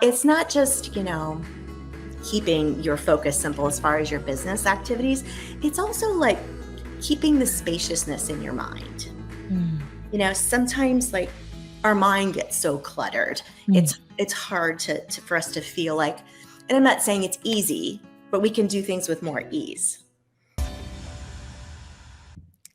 It's not just, keeping your focus simple as far as your business activities. It's also like keeping the spaciousness in your mind. Sometimes like our mind gets so cluttered. It's hard for us to feel like, and I'm not saying it's easy, but we can do things with more ease.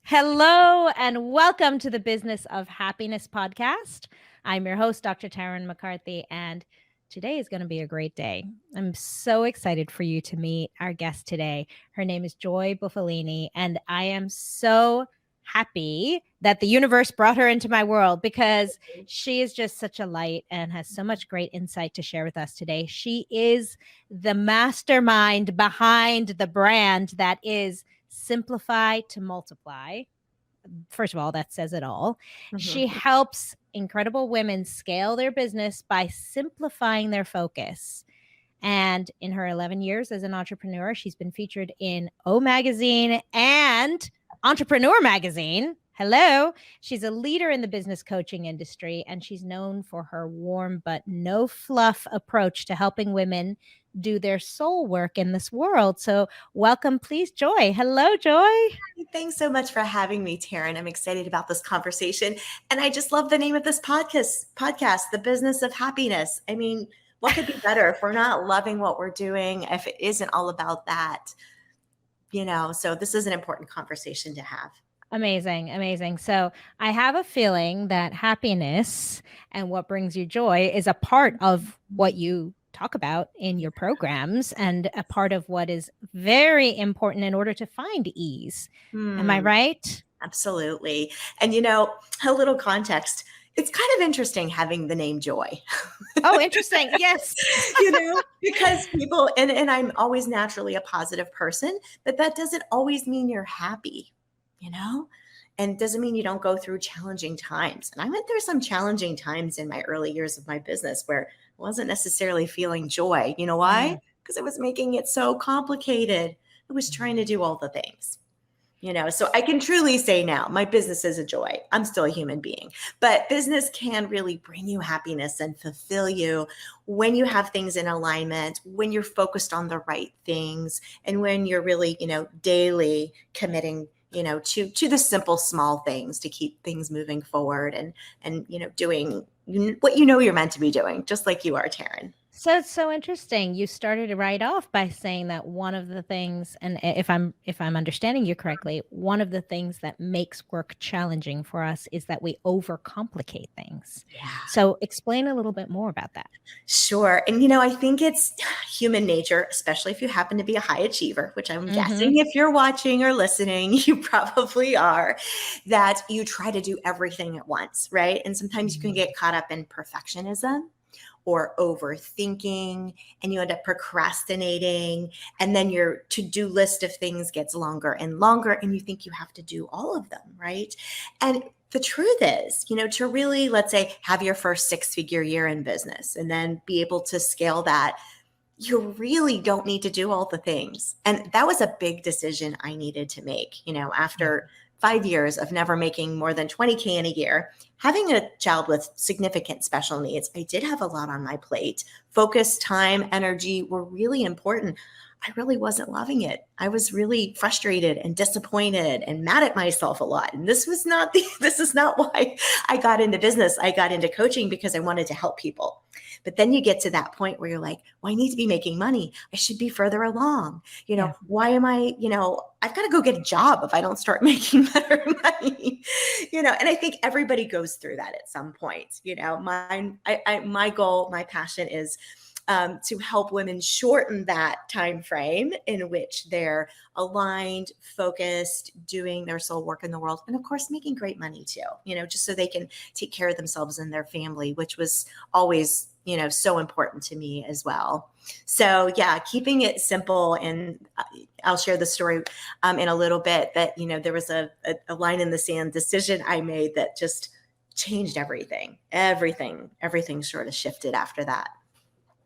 Hello and welcome to the Business of Happiness podcast. I'm your host, Dr. Tarryn MacCarthy, and today is going to be a great day. I'm so excited for you to meet our guest today. Her name is Joy Bufalini, and I am so happy that the universe brought her into my world because she is just such a light and has so much great insight to share with us today. She is the mastermind behind the brand that is Simplify to Multiply. First of all, that says it all. Mm-hmm. She helps incredible women scale their business by simplifying their focus. And in her 11 years as an entrepreneur, she's been featured in O Magazine and Entrepreneur Magazine. Hello. She's a leader in the business coaching industry, and she's known for her warm but no-fluff approach to helping women do their soul work in this world. So welcome, please, Joy. Hello, Joy. Thanks so much for having me, Tarryn. I'm excited about this conversation. And I just love the name of this podcast, The Business of Happiness. I mean, what could be better if we're not loving what we're doing, if it isn't all about that, so this is an important conversation to have. Amazing. So I have a feeling that happiness and what brings you joy is a part of what you talk about in your programs and a part of what is very important in order to find ease. Am I right? Absolutely. And, a little context. It's kind of interesting having the name Joy. Oh, interesting. Yes. Because people, and I'm always naturally a positive person, but that doesn't always mean you're happy, and it doesn't mean you don't go through challenging times. And I went through some challenging times in my early years of my business where I wasn't necessarily feeling joy. You know why? Because I was making it so complicated. I was trying to do all the things. So I can truly say now my business is a joy. I'm still a human being, but business can really bring you happiness and fulfill you when you have things in alignment, when you're focused on the right things, and when you're really, daily committing, to the simple, small things to keep things moving forward and doing what you're meant to be doing, just like you are, Tarryn. So it's so interesting. You started right off by saying that one of the things, and if I'm understanding you correctly, one of the things that makes work challenging for us is that we overcomplicate things. Yeah. So explain a little bit more about that. Sure. And, I think it's human nature, especially if you happen to be a high achiever, which I'm guessing if you're watching or listening, you probably are, that you try to do everything at once, right? And sometimes you can get caught up in perfectionism or overthinking, and you end up procrastinating, and then your to-do list of things gets longer and longer, and you think you have to do all of them, right? And the truth is, to really, let's say, have your first six-figure year in business and then be able to scale that, you really don't need to do all the things. And that was a big decision I needed to make, after 5 years of never making more than 20K in a year, having a child with significant special needs. I did have a lot on my plate. Focus, time, energy were really important. I really wasn't loving it. I was really frustrated and disappointed and mad at myself a lot. And this is not why I got into business. I got into coaching because I wanted to help people. But then you get to that point where you're like, well, I need to be making money. I should be further along. Why am I, I've got to go get a job if I don't start making better money, and I think everybody goes through that at some point. My goal, my passion is to help women shorten that time frame in which they're aligned, focused, doing their soul work in the world, and of course making great money too, just so they can take care of themselves and their family, which was always so important to me as well. So yeah, keeping it simple. And I'll share the story in a little bit that, there was a line in the sand decision I made that just changed everything. Everything sort of shifted after that.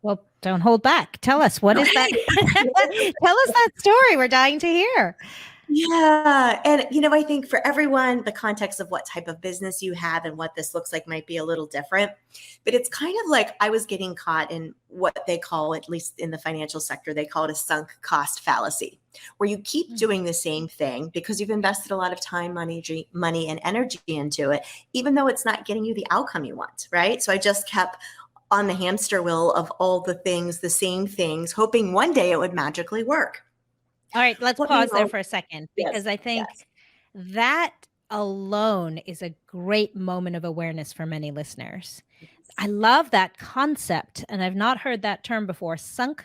Well, don't hold back. Tell us, what is that? Tell us that story. We're dying to hear. Yeah. And, I think for everyone, the context of what type of business you have and what this looks like might be a little different. But it's kind of like I was getting caught in what they call, at least in the financial sector, they call it a sunk cost fallacy, where you keep doing the same thing because you've invested a lot of time, money and energy into it, even though it's not getting you the outcome you want. Right. So I just kept on the hamster wheel of all the things, the same things, hoping one day it would magically work. All right, let's Well, pause there for a second, yes, because I think yes. that alone is a great moment of awareness for many listeners. I love that concept, and I've not heard that term before, sunk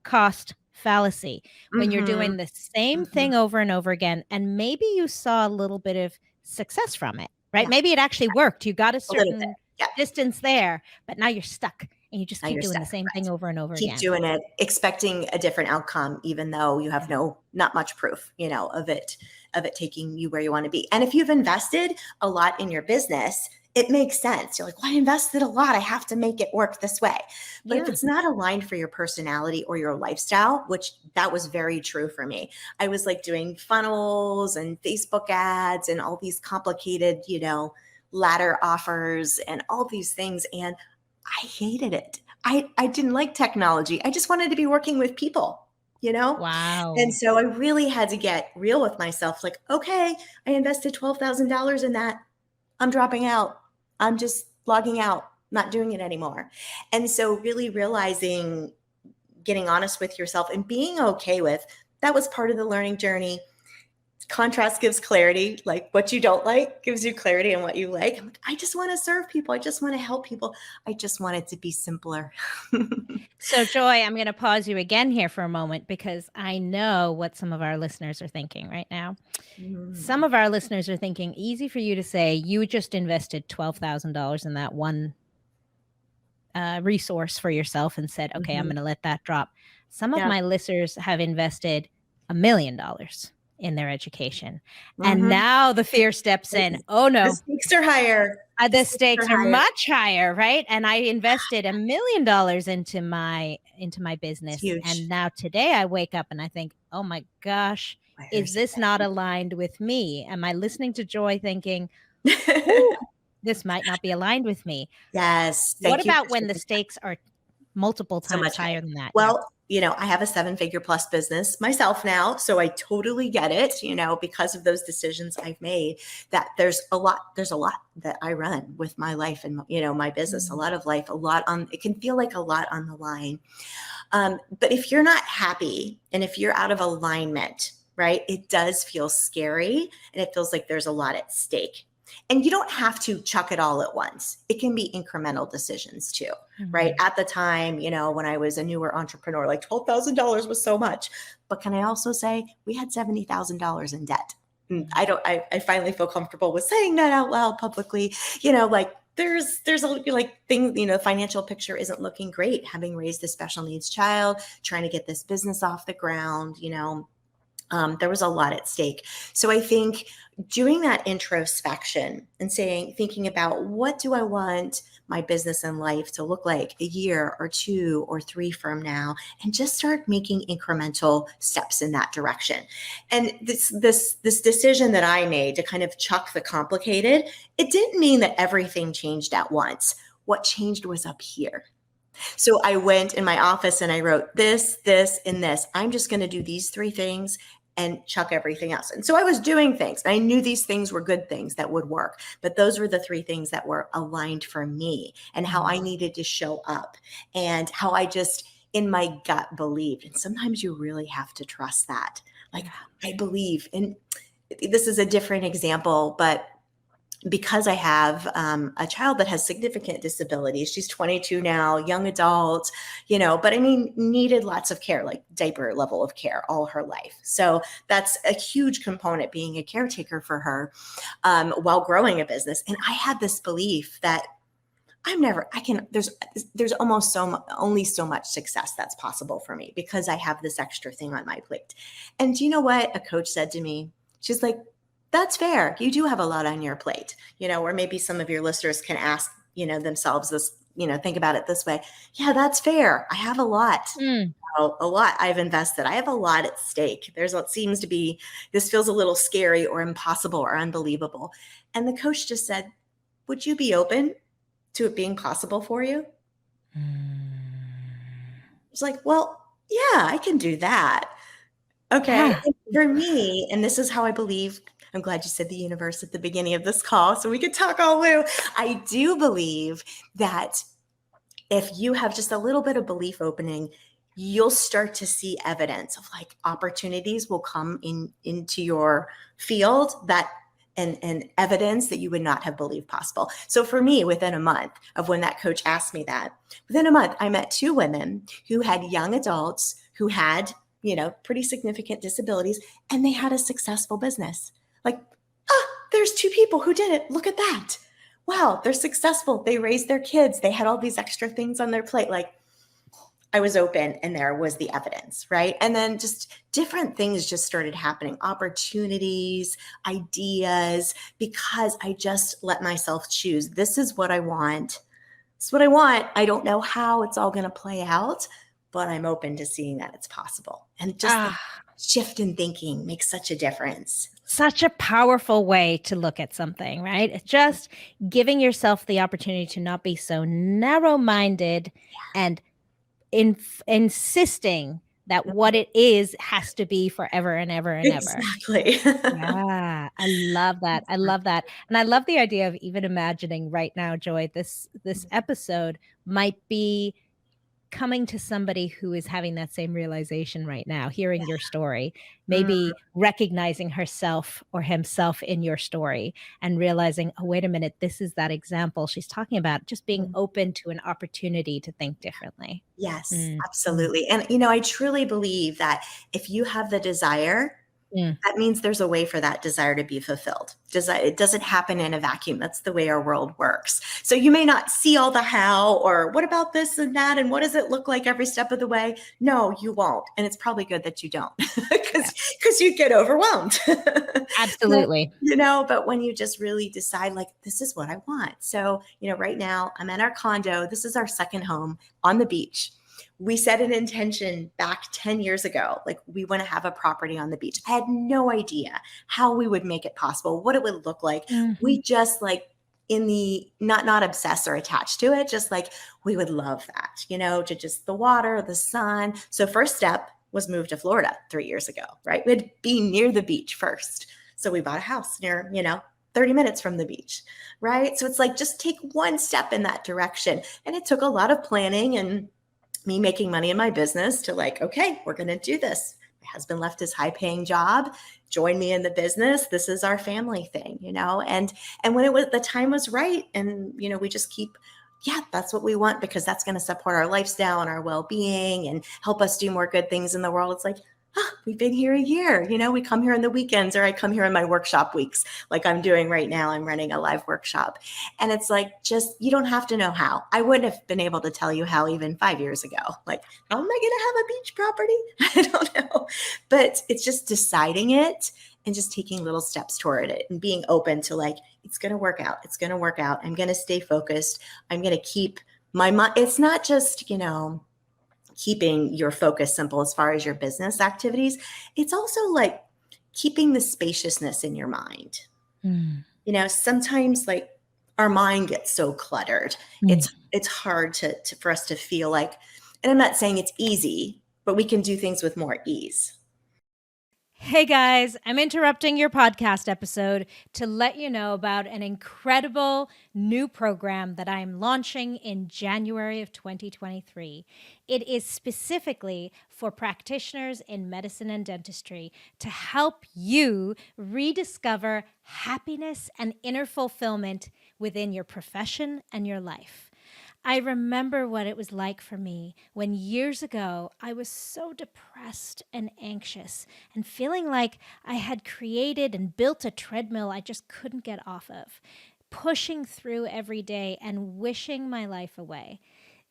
cost fallacy, when you're Mhm, doing the same mhm. thing over and over again, and maybe you saw a little bit of success from it, right? Yeah, Maybe it actually worked. You got a a little bit. certain Yeah, distance there, but now you're stuck and you just now keep you're doing stuck, the same thing right. over and over Keep again. doing it, expecting a different outcome, even though you have Yeah. not much proof, of it taking you where you wanna be. And if you've invested a lot in your business, it makes sense. You're like, "Well, I invested a lot, I have to make it work this way." But if Yeah. it's not aligned for your personality or your lifestyle, which that was very true for me. I was, like, doing funnels and Facebook ads and all these complicated, ladder offers and all these things, and I hated it. I didn't like technology. I just wanted to be working with people, you know? And Wow. so I really had to get real with myself like, okay, I invested $12,000 in that. I'm dropping out. I'm just logging out, not doing it anymore. And so really realizing, getting honest with yourself and being okay with that was part of the learning journey. Contrast gives clarity. Like what you don't like gives you clarity on what you like. I'm like, I just want to serve people. I just want to help people. I just want it to be simpler. So, Joy, I'm going to pause you again here for a moment, because I know what some of our listeners are thinking right now. Some Mm, of our listeners are thinking, easy for you to say, you just invested $12,000 in that one resource for yourself and said, okay, I'm mhm. going to let that drop. Some of Yeah. my listeners have invested $1 million in their education. And Mhm. now the fear steps in. Oh, The no, stakes are higher. The the stakes are stakes are higher. much higher, right? And I invested $1 million into my It's business, and huge. now today I wake up and I think, oh my gosh, Why is there's this not aligned with me? Am I listening to Joy thinking, whew, this might not be aligned with me? Yes. What Thank you about for when the sharing that. stakes are multiple So times much higher. higher than that? Yeah. Well, I have a seven-figure plus business myself now, so I totally get it, because of those decisions I've made, that there's a lot that I run with my life and, my business, a Mm. lot of life, a lot on it can feel like a lot on the line. But if you're not happy and if you're out of alignment, right, it does feel scary and it feels like there's a lot at stake. And you don't have to chuck it all at once. It can be incremental decisions too, right? Mhm. At the time, when I was a newer entrepreneur, like $12,000 was so much. But can I also say we had $70,000 in debt? Mhm. I finally feel comfortable with saying that out loud publicly, like there's a like thing, the financial picture isn't looking great, having raised a special needs child, trying to get this business off the ground, there was a lot at stake. So I think doing that introspection and thinking about what do I want my business and life to look like a year or two or three from now, and just start making incremental steps in that direction. And this decision that I made to kind of chuck the complicated, it didn't mean that everything changed at once. What changed was up here. So I went in my office and I wrote this, and this. I'm just going to do these three things and chuck everything else. And so I was doing things. I knew these things were good things that would work, but those were the three things that were aligned for me and how I Mhm. needed to show up and how I just in my gut believed. And sometimes you really have to trust that. Like Yeah. I believe, and this is a different example, but because I have a child that has significant disabilities, she's 22 now, young adult, but I mean, needed lots of care, like diaper level of care all her life. So that's a huge component being a caretaker for her while growing a business. And I had this belief that there's almost only so much success that's possible for me because I have this extra thing on my plate. And do you know what a coach said to me? She's like, that's fair. You do have a lot on your plate, or maybe some of your listeners can ask, themselves this, think about it this way. Yeah, that's fair. I have a lot. Mm. A lot I've invested. I have a lot at stake. There's what seems to be, this feels a little scary or impossible or unbelievable. And the coach just said, would you be open to it being possible for you? It's like, well, yeah, I can do that. Okay. Yeah. And for me, and this is how I believe, I'm glad you said the universe at the beginning of this call so we could talk all woo. I do believe that if you have just a little bit of belief opening, you'll start to see evidence of like opportunities will come into your field that and evidence that you would not have believed possible. So for me, within a month of when that coach asked me that, within a month, I met two women who had young adults who had, pretty significant disabilities, and they had a successful business. Like, there's two people who did it. Look at that. Wow, they're successful. They raised their kids. They had all these extra things on their plate. Like, I was open and there was the evidence, right? And then just different things just started happening, opportunities, ideas, because I just let myself choose. This is what I want. This is what I want. I don't know how it's all going to play out, but I'm open to seeing that it's possible. And just the Ah, shift in thinking makes such a difference. such a powerful way to look at something, right? It's just giving yourself the opportunity to not be so narrow-minded and insisting that what it is has to be forever and ever and ever. Exactly. Yeah, I love that. I love that. And I love the idea of even imagining right now, Joy, this episode might be coming to somebody who is having that same realization right now, hearing your story, Mm, maybe recognizing herself or himself in your story and realizing, oh, wait a minute, this is that example she's talking about, just being mm. open to an opportunity to think differently. Yes, Mm, mm, absolutely. And, I truly believe that if you have the desire, mm. that means there's a way for that desire to be fulfilled. It doesn't happen in a vacuum. That's the way our world works. So you may not see all the how or what about this and that and what does it look like every step of the way? No, you won't. And it's probably good that you don't Yeah, because you get overwhelmed. But, absolutely. but when you just really decide like this is what I want. So, right now I'm in our condo. This is our second home on the beach. We set an intention back 10 years ago. Like we want to have a property on the beach. I had no idea how we would make it possible, what it would look like. Mhm. We just like in the not obsessed or attached to it, just like we would love that, to just the water, the sun. So first step was move to Florida 3 years ago, right? We'd be near the beach first. So we bought a house near, 30 minutes from the beach, right? So it's like just take one step in that direction. And it took a lot of planning and me making money in my business to like, okay, we're going to do this. My husband left his high paying job, joined me in the business. This is our family thing, and when the time was right and, we just keep, yeah, that's what we want because that's going to support our lifestyle and our well-being and help us do more good things in the world. It's like, we've been here a year, we come here on the weekends or I come here in my workshop weeks like I'm doing right now. I'm running a live workshop. And it's like, just, you don't have to know how. I wouldn't have been able to tell you how even 5 years ago. Like, how am I going to have a beach property? I don't know. But it's just deciding it and just taking little steps toward it and being open to like, it's going to work out. It's going to work out. I'm going to stay focused. I'm going to keep my mind. It's not just, keeping your focus simple as far as your business activities. It's also like keeping the spaciousness in your mind. Mm, Sometimes like our mind gets so cluttered. mm. It's hard for us to feel like, and I'm not saying it's easy, but we can do things with more ease. Hey guys, I'm interrupting your podcast episode to let you know about an incredible new program that I'm launching in January of 2023. It is specifically for practitioners in medicine and dentistry to help you rediscover happiness and inner fulfillment within your profession and your life. I remember what it was like for me when years ago I was so depressed and anxious and feeling like I had created and built a treadmill I just couldn't get off of, pushing through every day and wishing my life away.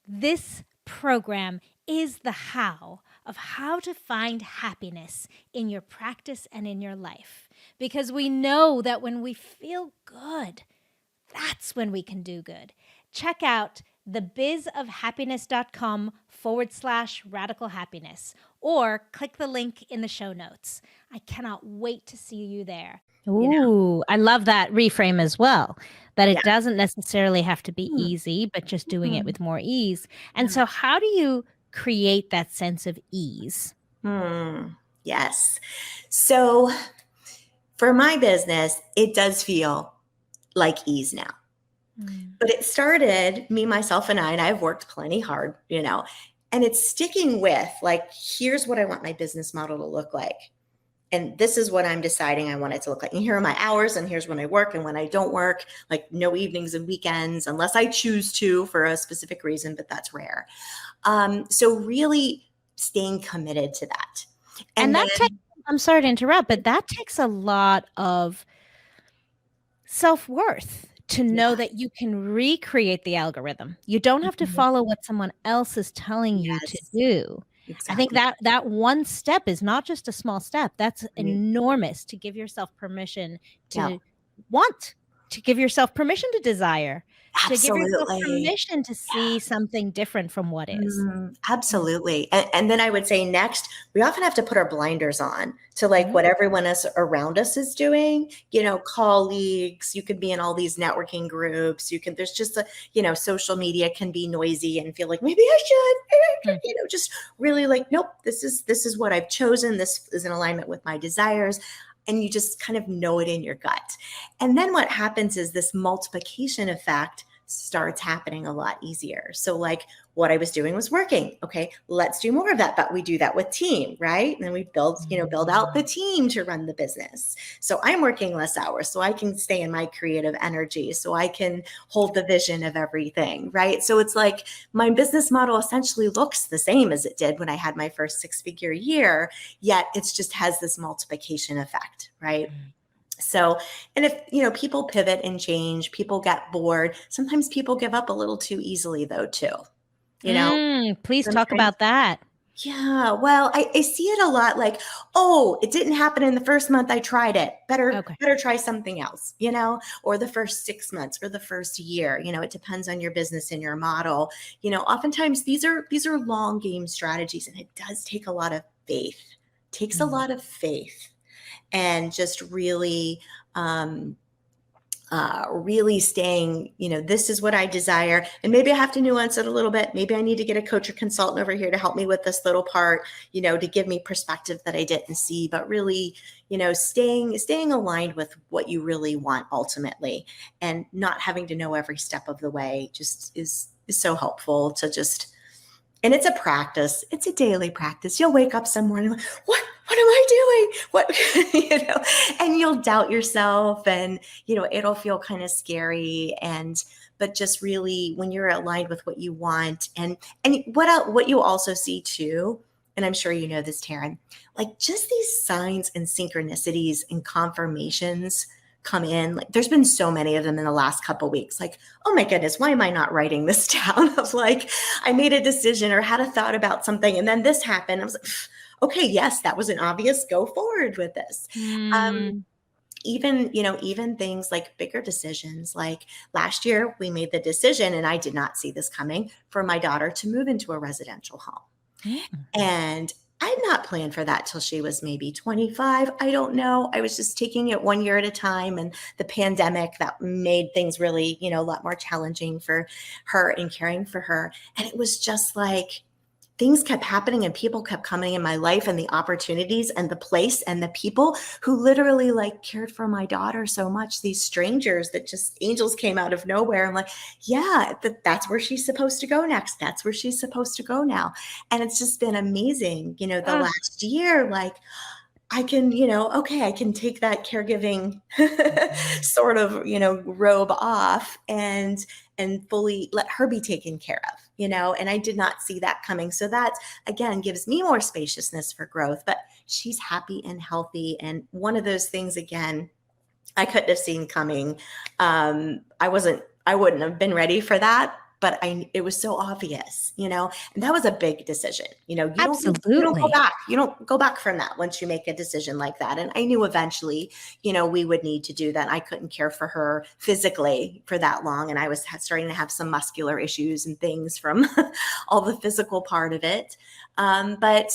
This program is the how of how to find happiness in your practice and in your life. Because we know that when we feel good, that's when we can do good. Check out thebizofhappiness.com/radical happiness, or click the link in the show notes. I cannot wait to see you there. You know, Ooh, I love that reframe as well, that yeah. it doesn't necessarily have to be Mm, easy, but just doing it mm, with more ease. And yeah. so, how do you create that sense of ease? Yes. So for my business, it does feel like ease now. Mm. But it started, me, myself, and I've worked plenty hard, and it's sticking with like, here's what I want my business model to look like. And this is what I'm deciding I want it to look like. And here are my hours, and here's when I work and when I don't work, like no evenings and weekends, unless I choose to for a specific reason, but that's rare. So really staying committed to that. And And that takes, then, I'm sorry to interrupt, but that takes a lot of self-worth to know yeah, that you can recreate the algorithm. You don't have to mhm, follow what someone else is telling you to yes, do. I think exactly. that one step is not just a small step. That's Right. enormous, to give yourself permission Yeah, to want, to give yourself permission to desire, to give yourself absolutely. permission to see something different from what is. Mm, Absolutely. And then I would say next, we often have to put our blinders on to like mm, what everyone else around us is doing, colleagues, you could be in all these networking groups. There's just social media can be noisy and feel like maybe I should, mm, just really like, nope, this is what I've chosen. This is in alignment with my desires. And you just kind of know it in your gut. And then what happens is this multiplication effect starts happening a lot easier. So like what I was doing was working. Okay, let's do more of that. But we do that with team, right? And then we build out the mm. team to run the business. So I'm working less hours so I can stay in my creative energy, so I can hold the vision of everything, right? So it's like my business model essentially looks the same as it did when I had my first 6-figure year, yet it's just has this multiplication effect, right? So, and if, people pivot and change, people get bored. Sometimes people give up a little too easily though, too. You know, Please talk sometimes, about that. yeah, well, I see it a lot like, oh, it didn't happen in the first month I tried it. Better, Okay. better try something else, or the first 6 months or the first year. It depends on your business and your model. Oftentimes these are long game strategies, and it does take a lot of faith. Takes a Mm. lot of faith and just really really staying, this is what I desire. And maybe I have to nuance it a little bit. Maybe I need to get a coach or consultant over here to help me with this little part, to give me perspective that I didn't see, but really, staying aligned with what you really want ultimately, and not having to know every step of the way just is so helpful to just. And it's a practice. It's a daily practice. You'll wake up some morning like, what am I doing? What, and you'll doubt yourself, and, it'll feel kind of scary. But just really when you're aligned with what you want, and what you also see too, and I'm sure you know this, Tarryn, like just these signs and synchronicities and confirmations come in. Like there's been so many of them in the last couple of weeks. Like, oh my goodness, why am I not writing this down? Of like, I made a decision or had a thought about something, and then this happened. I was like, okay, yes, that was an obvious go forward with this. Um, Mm. even things like bigger decisions, like last year we made the decision, and I did not see this coming, for my daughter to move into a residential home. Mm. And I had not planned for that till she was maybe 25. I don't know. I was just taking it one year at a time. And the pandemic that made things really, a lot more challenging for her and caring for her. And it was just like things kept happening and people kept coming in my life, and the opportunities and the place and the people who literally like cared for my daughter so much. These strangers that just angels came out of nowhere. I'm like, yeah, that's where she's supposed to go next. That's where she's supposed to go now. And it's just been amazing, the Ah, last year, like I can, okay, I can take that caregiving mhm. sort of, robe off and fully let her be taken care of, and I did not see that coming. So that again gives me more spaciousness for growth, but she's happy and healthy. And one of those things, again, I couldn't have seen coming. I wouldn't have been ready for that but it was so obvious, and that was a big decision. You don't go Absolutely. back. You don't go back from that once you make a decision like that. And I knew eventually, we would need to do that. I couldn't care for her physically for that long. And I was starting to have some muscular issues and things from all the physical part of it. But,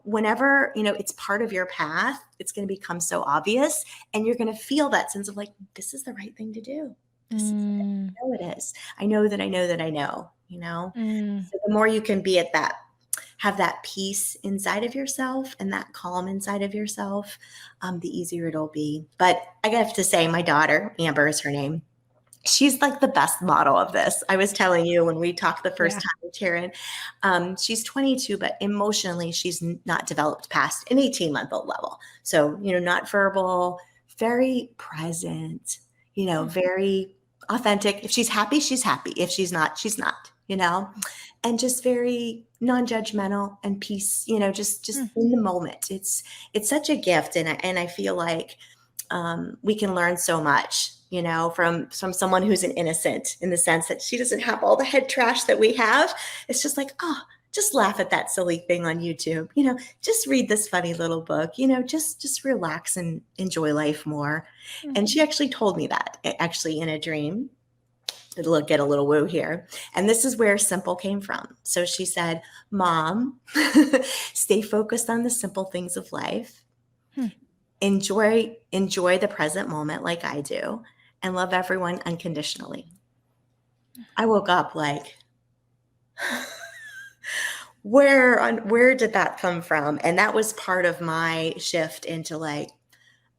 whenever, it's part of your path, it's going to become so obvious, and you're going to feel that sense of like, this is the right thing to do. This is it. I know it is. I know that I know that I know, So the more you can be have that peace inside of yourself and that calm inside of yourself, the easier it'll be. But I have to say, my daughter, Amber is her name. She's like the best model of this. I was telling you when we talked the first time with Tarryn, she's 22, but emotionally she's not developed past an 18-month-old level. So, not verbal, very present, very authentic. If she's happy, she's happy. If she's not, she's not, and just very non-judgmental and peace, just in the moment. It's such a gift. And I feel like we can learn so much, from someone who's an innocent, in the sense that she doesn't have all the head trash that we have. It's just like, oh, just laugh at that silly thing on YouTube, just read this funny little book, just relax and enjoy life more. Mm-hmm. And she actually told me that actually in a dream. It'll get a little woo here. And this is where simple came from. So she said, Mom, stay focused on the simple things of life. Enjoy the present moment like I do, and love everyone unconditionally. I woke up like, where did that come from? And that was part of my shift into like,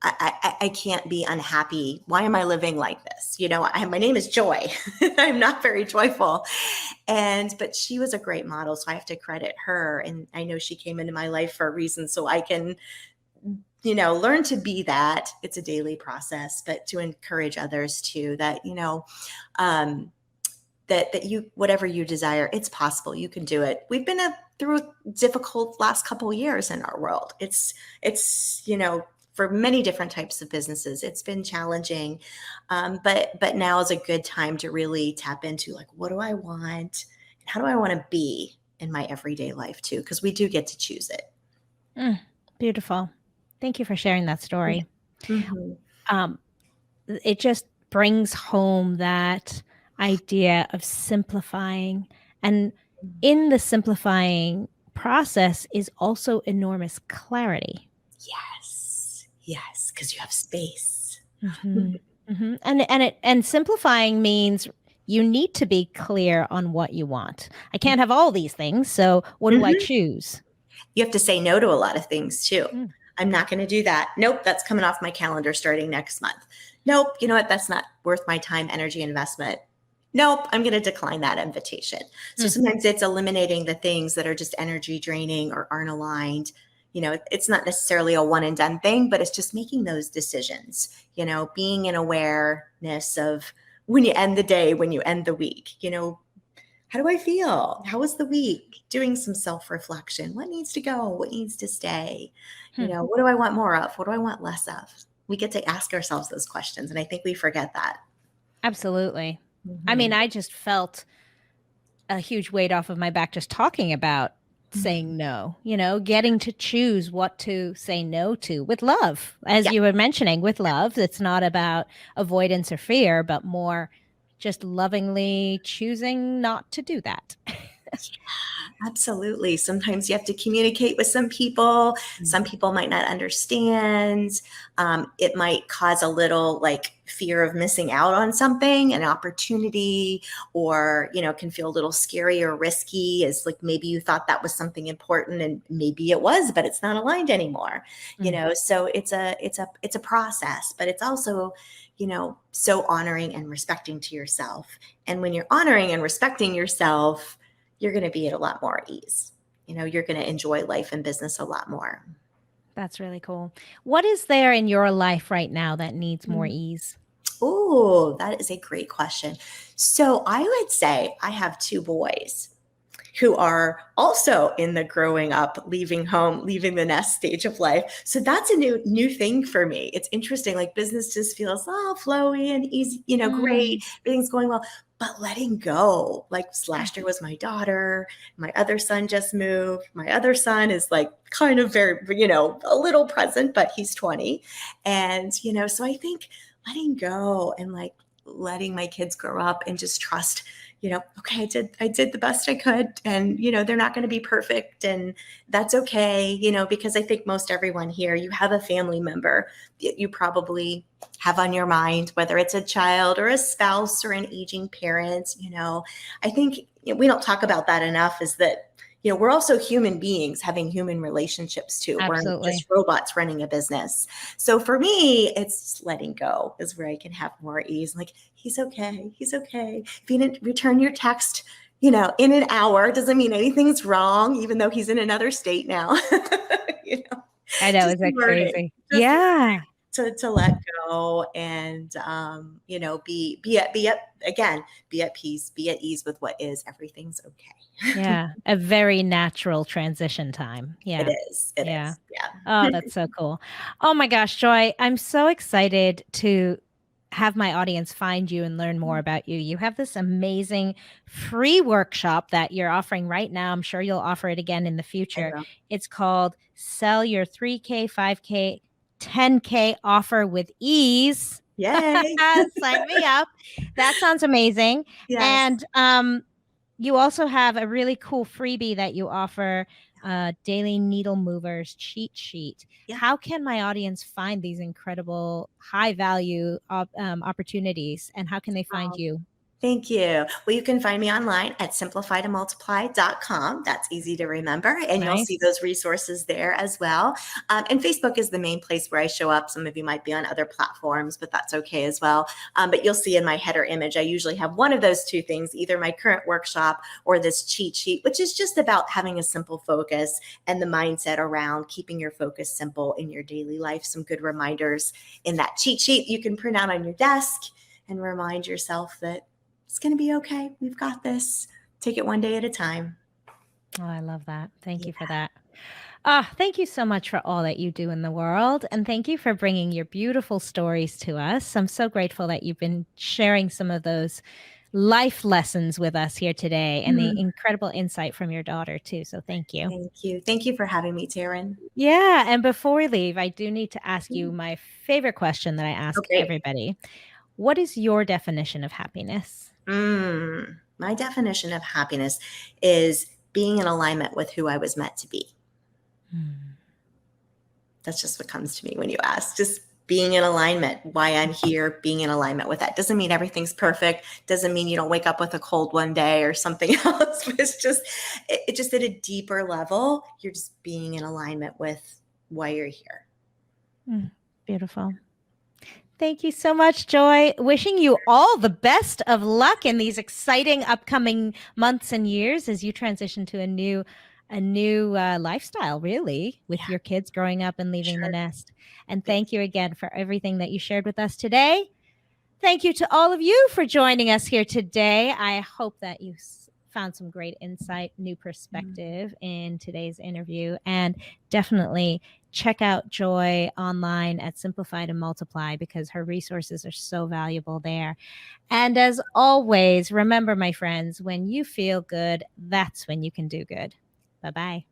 I can't be unhappy. Why am I living like this? My name is Joy. I'm not very joyful. But she was a great model. So I have to credit her. And I know she came into my life for a reason, so I can, learn to be that. It's a daily process, but to encourage others too, that, that you, whatever you desire, it's possible. You can do it. We've been through a difficult last couple of years in our world. It's, for many different types of businesses, it's been challenging. But now is a good time to really tap into like, what do I want? And how do I want to be in my everyday life too? Because we do get to choose it. Beautiful. Thank you for sharing that story. Mm-hmm. It just brings home that idea of simplifying. And in the simplifying process is also enormous clarity. Yes, because you have space. Mm-hmm. Mm-hmm. And simplifying means you need to be clear on what you want. I can't have all these things, so what do I choose? You have to say no to a lot of things too. I'm not going to do that. Nope, that's coming off my calendar starting next month. Nope, you know what? That's not worth my time, energy, investment. Nope, I'm going to decline that invitation. So sometimes it's eliminating the things that are just energy draining or aren't aligned. It's not necessarily a one and done thing, but it's just making those decisions, being in awareness of when you end the day, when you end the week, how do I feel? How was the week? Doing some self-reflection. What needs to go? What needs to stay? What do I want more of? What do I want less of? We get to ask ourselves those questions. And I think we forget that. Absolutely. I mean, I just felt a huge weight off of my back just talking about saying no, getting to choose what to say no to with love. As you were mentioning, with love, it's not about avoidance or fear, but more just lovingly choosing not to do that. Absolutely. Sometimes you have to communicate with some people. Some people might not understand. It might cause a little like fear of missing out on something, an opportunity, or, can feel a little scary or risky, as like maybe you thought that was something important and maybe it was, but it's not aligned anymore. So it's a process, but it's also, so honoring and respecting to yourself. And when you're honoring and respecting yourself, you're going to be at a lot more ease. You're going to enjoy life and business a lot more. That's really cool. What is there in your life right now that needs more ease? Oh, that is a great question. So I would say I have two boys who are also in the growing up, leaving home, leaving the nest stage of life. So that's a new thing for me. It's interesting. Like business just feels flowy and easy, great, everything's going well. But letting go, like last year was my daughter, my other son just moved. My other son is like kind of very, a little present, but he's 20. And, so I think letting go and like letting my kids grow up and just trust, okay, I did the best I could, and they're not going to be perfect, and that's okay, because I think most everyone here, you have a family member that you probably have on your mind, whether it's a child or a spouse or an aging parent. I think we don't talk about that enough, is that we're also human beings having human relationships too. Absolutely. We're just robots running a business. So for me, it's letting go is where I can have more ease. Like, he's okay. He's okay. If he didn't return your text, in an hour, doesn't mean anything's wrong, even though he's in another state now. I know. Is that crazy? Yeah. To let go and, be at peace, be at ease with what is. Everything's okay. Yeah. A very natural transition time. Yeah. It is. It is. Yeah. Oh, that's so cool. Oh my gosh, Joy, I'm so excited to have my audience find you and learn more about you. You have this amazing free workshop that you're offering right now. I'm sure you'll offer it again in the future. It's called Sell Your 3K, 5K, 10K Offer with Ease. Yay. Sign me up. That sounds amazing. Yes. And you also have a really cool freebie that you offer, Daily Needle Movers Cheat Sheet. Yeah. How can my audience find these incredible high value opportunities, and how can they find you? Thank you. Well, you can find me online at simplifytomultiply.com. That's easy to remember. And You'll see those resources there as well. And Facebook is the main place where I show up. Some of you might be on other platforms, but that's okay as well. But you'll see in my header image, I usually have one of those two things, either my current workshop or this cheat sheet, which is just about having a simple focus and the mindset around keeping your focus simple in your daily life. Some good reminders in that cheat sheet you can print out on your desk and remind yourself that it's going to be okay. We've got this. Take it one day at a time. Oh, I love that. Thank you for that. Thank you so much for all that you do in the world. And thank you for bringing your beautiful stories to us. I'm so grateful that you've been sharing some of those life lessons with us here today, and the incredible insight from your daughter too. So thank you. Thank you. Thank you for having me, Tarryn. Yeah. And before we leave, I do need to ask you my favorite question that I ask everybody. What is your definition of happiness? My definition of happiness is being in alignment with who I was meant to be. That's just what comes to me when you ask. Just being in alignment, why I'm here, being in alignment with that. Doesn't mean everything's perfect. Doesn't mean you don't wake up with a cold one day or something else. But it's just at a deeper level, you're just being in alignment with why you're here. Beautiful. Thank you so much, Joy. Wishing you all the best of luck in these exciting upcoming months and years as you transition to a new lifestyle, really, with your kids growing up and leaving the nest. And thank you again for everything that you shared with us today. Thank you to all of you for joining us here today. I hope that you found some great insight, new perspective in today's interview, and definitely check out Joy online at Simplify to Multiply, because her resources are so valuable there. And as always, remember, my friends, when you feel good, that's when you can do good. Bye-bye.